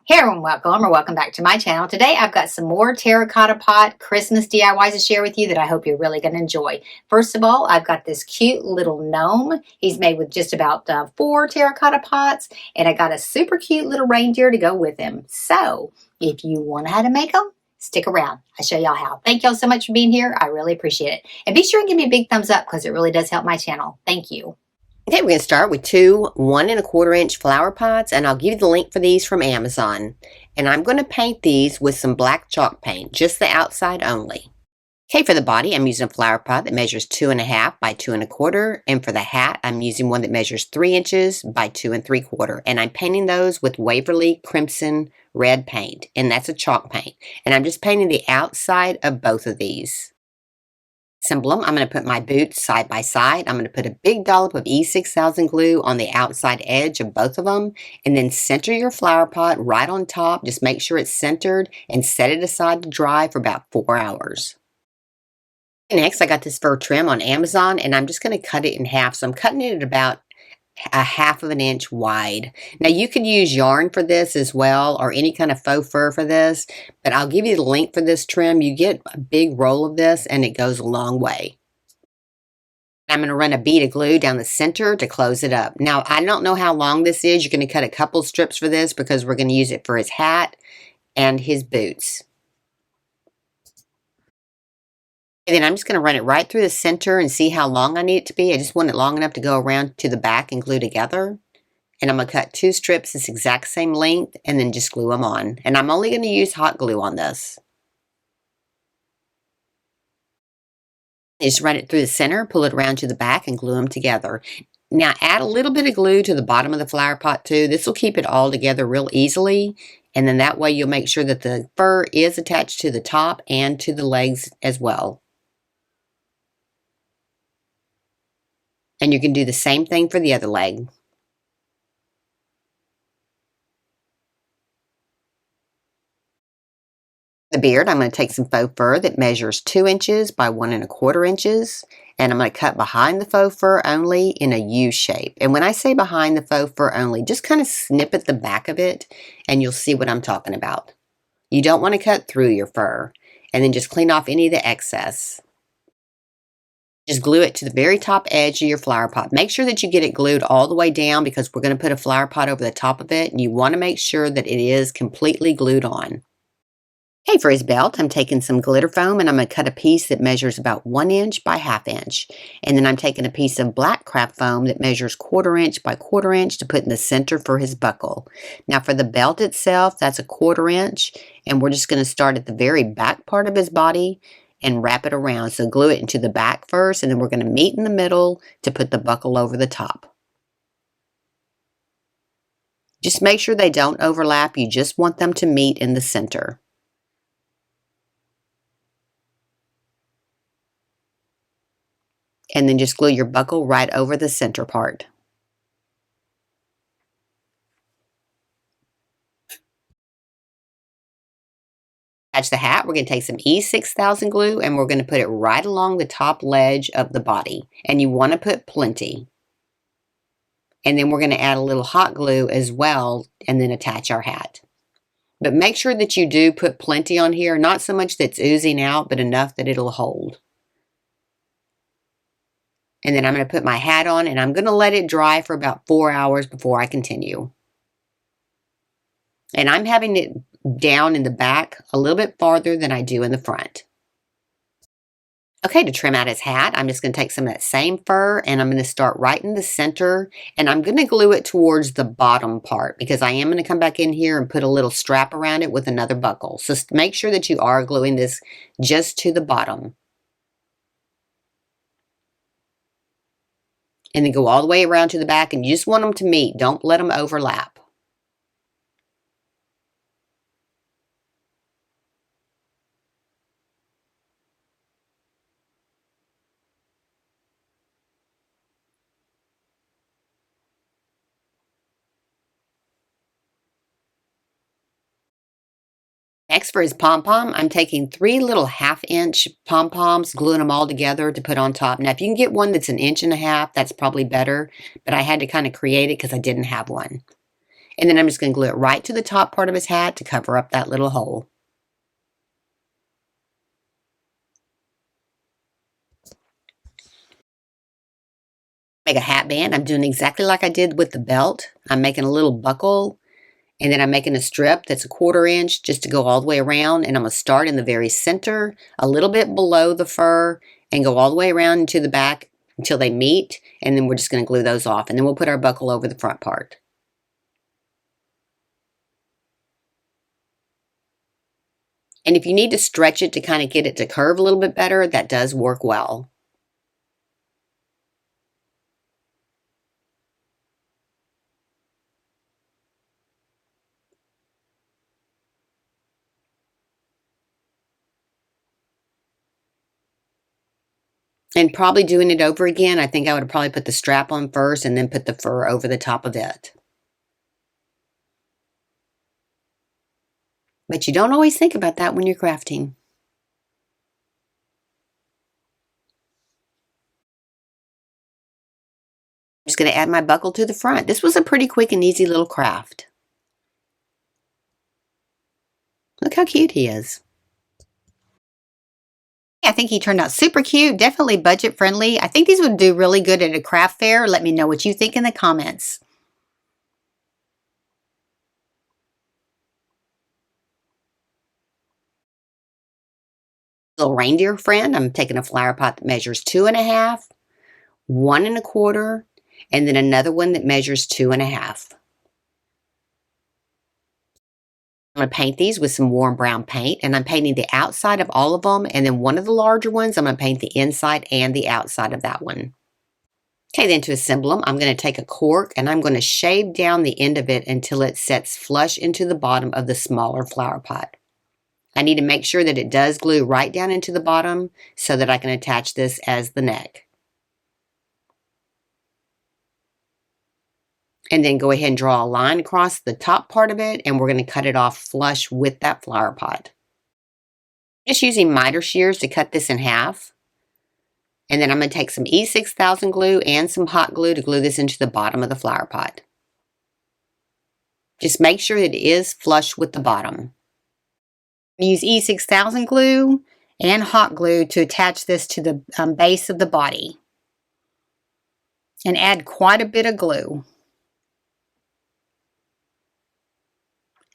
Hey everyone, welcome back to my channel. Today I've got some more terracotta pot Christmas DIYs to share with you that I hope you're really going to enjoy. First of all, I've got this cute little gnome. He's made with just about 4 terracotta pots, and I got a super cute little reindeer to go with him. So if you want to know how to make them, stick around. I'll show y'all how. Thank y'all so much for being here. I really appreciate it. And be sure and give me a big thumbs up because it really does help my channel. Thank you. Okay, we're going to start with two 1 1/4 inch flower pots, and I'll give you the link for these from Amazon. And I'm going to paint these with some black chalk paint, just the outside only. Okay, for the body, I'm using a flower pot that measures 2.5 by 2 1/4, and for the hat, I'm using one that measures 3 inches by 2 3/4, and I'm painting those with Waverly Crimson Red paint, and that's a chalk paint. And I'm just painting the outside of both of these. Assemble them. I'm going to put my boots side by side. I'm going to put a big dollop of E6000 glue on the outside edge of both of them, and then center your flower pot right on top. Just make sure it's centered and set it aside to dry for about 4 hours. Next, I got this fur trim on Amazon, and I'm just going to cut it in half. So I'm cutting it at about 1/2 inch wide. Now you could use yarn for this as well, or any kind of faux fur for this, but I'll give you the link for this trim. You get a big roll of this and it goes a long way. I'm going to run a bead of glue down the center to close it up. Now I don't know how long this is. You're going to cut a couple strips for this because we're going to use it for his hat and his boots. And then I'm just going to run it right through the center and see how long I need it to be. I just want it long enough to go around to the back and glue together. And I'm going to cut 2 strips this exact same length and then just glue them on. And I'm only going to use hot glue on this. Just run it through the center, pull it around to the back and glue them together. Now add a little bit of glue to the bottom of the flower pot too. This will keep it all together real easily. And then that way you'll make sure that the fur is attached to the top and to the legs as well. And you can do the same thing for the other leg. The beard, I'm going to take some faux fur that measures 2 inches by 1 1/4 inches, and I'm going to cut behind the faux fur only in a U shape. And when I say behind the faux fur only, just kind of snip at the back of it and you'll see what I'm talking about. You don't want to cut through your fur, and then just clean off any of the excess. Just glue it to the very top edge of your flower pot. Make sure that you get it glued all the way down because we're going to put a flower pot over the top of it, and you want to make sure that it is completely glued on. Okay, for his belt, I'm taking some glitter foam and I'm going to cut a piece that measures about 1 inch by 1/2 inch. And then I'm taking a piece of black craft foam that measures 1/4 inch by 1/4 inch to put in the center for his buckle. Now for the belt itself, that's 1/4 inch, and we're just going to start at the very back part of his body and wrap it around. So glue it into the back first, and then we're going to meet in the middle to put the buckle over the top. Just make sure they don't overlap. You just want them to meet in the center. And then just glue your buckle right over the center part. Attach the hat. We're going to take some E6000 glue and we're going to put it right along the top ledge of the body. And you want to put plenty. And then we're going to add a little hot glue as well and then attach our hat. But make sure that you do put plenty on here, not so much that's oozing out, but enough that it'll hold. And then I'm going to put my hat on and I'm going to let it dry for about 4 hours before I continue. And I'm having it down in the back a little bit farther than I do in the front. Okay, to trim out his hat, I'm just going to take some of that same fur and I'm going to start right in the center, and I'm going to glue it towards the bottom part because I am going to come back in here and put a little strap around it with another buckle. So make sure that you are gluing this just to the bottom. And then go all the way around to the back, and you just want them to meet. Don't let them overlap. Next, for his pom-pom, I'm taking 3 little 1/2 inch pom-poms, gluing them all together to put on top. Now, if you can get one that's 1.5 inches, that's probably better, but I had to kind of create it because I didn't have one. And then I'm just going to glue it right to the top part of his hat to cover up that little hole. Make a hat band. I'm doing exactly like I did with the belt. I'm making a little buckle, and then I'm making a strip that's a 1/4 inch just to go all the way around, and I'm going to start in the very center, a little bit below the fur, and go all the way around into the back until they meet, and then we're just going to glue those off, and then we'll put our buckle over the front part. And if you need to stretch it to kind of get it to curve a little bit better, that does work well. And probably doing it over again, I think I would probably put the strap on first and then put the fur over the top of it. But you don't always think about that when you're crafting. I'm just going to add my buckle to the front. This was a pretty quick and easy little craft. Look how cute he is. I think he turned out super cute, definitely budget friendly. I think these would do really good at a craft fair. Let me know what you think in the comments. Little reindeer friend, I'm taking a flower pot that measures 2.5, 1.25, and then another one that measures 2.5. I'm going to paint these with some warm brown paint, and I'm painting the outside of all of them, and then one of the larger ones, I'm going to paint the inside and the outside of that one. Okay, then to assemble them, I'm going to take a cork and I'm going to shave down the end of it until it sets flush into the bottom of the smaller flower pot. I need to make sure that it does glue right down into the bottom so that I can attach this as the neck. And then go ahead and draw a line across the top part of it, and we're going to cut it off flush with that flower pot. Just using miter shears to cut this in half. And then I'm going to take some E6000 glue and some hot glue to glue this into the bottom of the flower pot. Just make sure it is flush with the bottom. Use E6000 glue and hot glue to attach this to the base of the body. And add quite a bit of glue.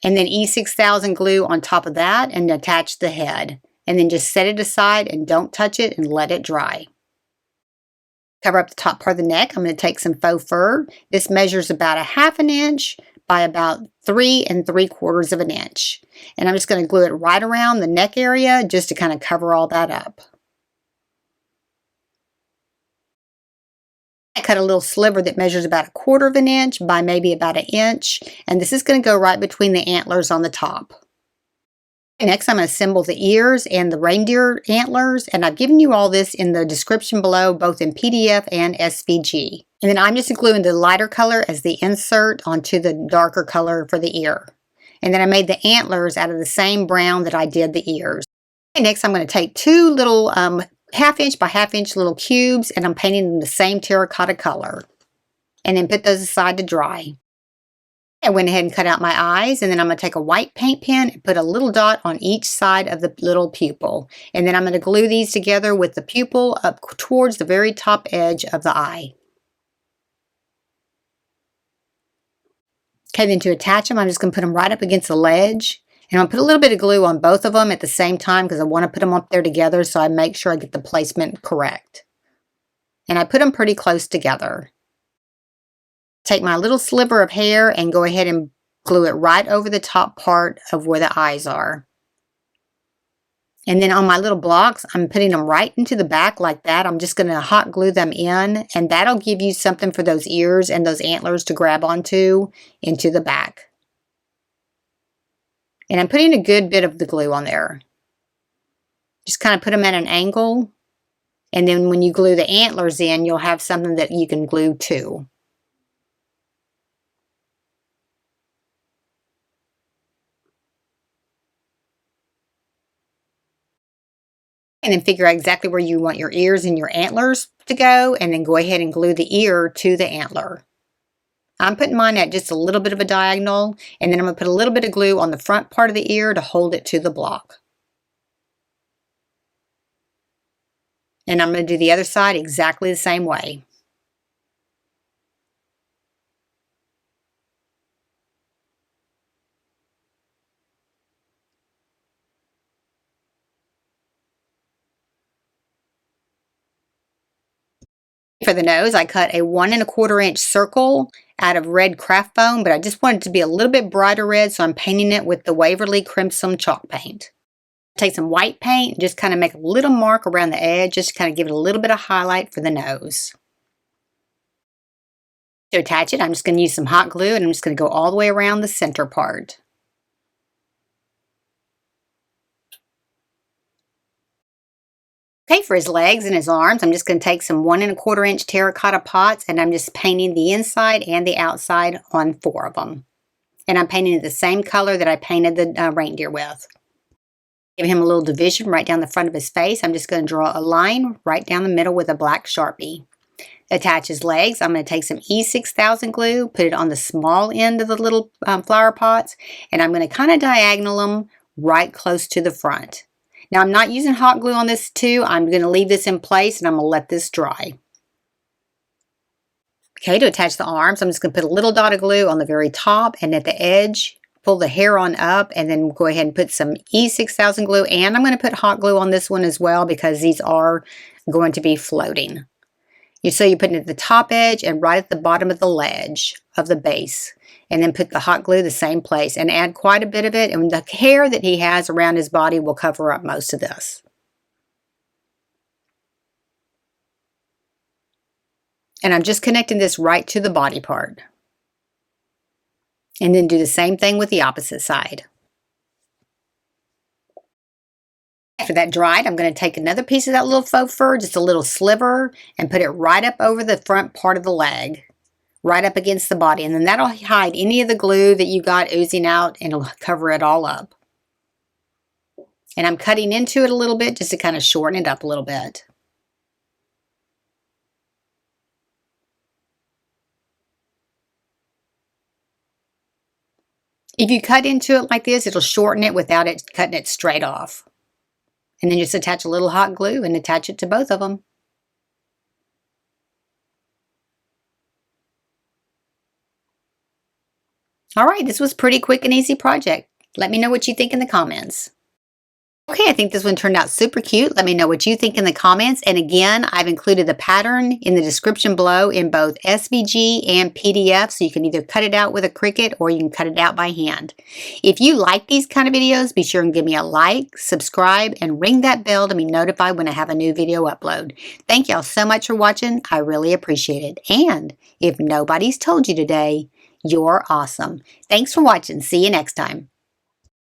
And then E6000 glue on top of that and attach the head. And then just set it aside and don't touch it and let it dry. Cover up the top part of the neck. I'm going to take some faux fur. This measures about 1/2 inch by about 3 3/4 inch. And I'm just going to glue it right around the neck area just to kind of cover all that up. I cut a little sliver that measures about 1/4 inch by maybe about 1 inch. And this is going to go right between the antlers on the top. Next, I'm going to assemble the ears and the reindeer antlers, and I've given you all this in the description below, both in PDF and SVG. And then I'm just gluing the lighter color as the insert onto the darker color for the ear. And then I made the antlers out of the same brown that I did the ears. Okay, next, I'm going to take 2 little 1/2 inch by 1/2 inch little cubes, and I'm painting them the same terracotta color. And then put those aside to dry. I went ahead and cut out my eyes, and then I'm going to take a white paint pen and put a little dot on each side of the little pupil. And then I'm going to glue these together with the pupil up towards the very top edge of the eye. Okay, then to attach them, I'm just going to put them right up against the ledge. And I'll put a little bit of glue on both of them at the same time because I want to put them up there together so I make sure I get the placement correct. And I put them pretty close together. Take my little sliver of hair and go ahead and glue it right over the top part of where the eyes are. And then on my little blocks, I'm putting them right into the back like that. I'm just going to hot glue them in, and that'll give you something for those ears and those antlers to grab onto into the back. And I'm putting a good bit of the glue on there. Just kind of put them at an angle, and then when you glue the antlers in, you'll have something that you can glue to. And then figure out exactly where you want your ears and your antlers to go, and then go ahead and glue the ear to the antler. I'm putting mine at just a little bit of a diagonal, and then I'm going to put a little bit of glue on the front part of the ear to hold it to the block. And I'm going to do the other side exactly the same way. For the nose, I cut a 1 1/4 inch circle out of red craft foam, but I just wanted it to be a little bit brighter red, so I'm painting it with the Waverly Crimson chalk paint. Take some white paint and just kind of make a little mark around the edge, just to kind of give it a little bit of highlight for the nose. To attach it, I'm just going to use some hot glue, and I'm just going to go all the way around the center part. Okay, for his legs and his arms, I'm just going to take some 1 1/4 inch terracotta pots, and I'm just painting the inside and the outside on 4 of them. And I'm painting it the same color that I painted the reindeer with. Give him a little division right down the front of his face. I'm just going to draw a line right down the middle with a black Sharpie. Attach his legs. I'm going to take some E6000 glue, put it on the small end of the little flower pots, and I'm going to kind of diagonal them right close to the front. Now, I'm not using hot glue on this too. I'm going to leave this in place, and I'm going to let this dry. Okay, to attach the arms, I'm just going to put a little dot of glue on the very top, and at the edge, pull the hair on up, and then go ahead and put some E6000 glue, and I'm going to put hot glue on this one as well because these are going to be floating. So you put it at the top edge and right at the bottom of the ledge of the base, and then put the hot glue the same place and add quite a bit of it, and the hair that he has around his body will cover up most of this. And I'm just connecting this right to the body part. And then do the same thing with the opposite side. After that dried, I'm going to take another piece of that little faux fur, just a little sliver, and put it right up over the front part of the leg, right up against the body. And then that'll hide any of the glue that you got oozing out, and it'll cover it all up. And I'm cutting into it a little bit just to kind of shorten it up a little bit. If you cut into it like this, it'll shorten it without it cutting it straight off. And then just attach a little hot glue and attach it to both of them. All right, this was a pretty quick and easy project. Let me know what you think in the comments. Okay, I think this one turned out super cute. Let me know what you think in the comments. And again, I've included the pattern in the description below in both SVG and PDF, so you can either cut it out with a Cricut or you can cut it out by hand. If you like these kind of videos, be sure and give me a like, subscribe, and ring that bell to be notified when I have a new video upload. Thank y'all so much for watching. I really appreciate it. And if nobody's told you today, you're awesome. Thanks for watching. See you next time.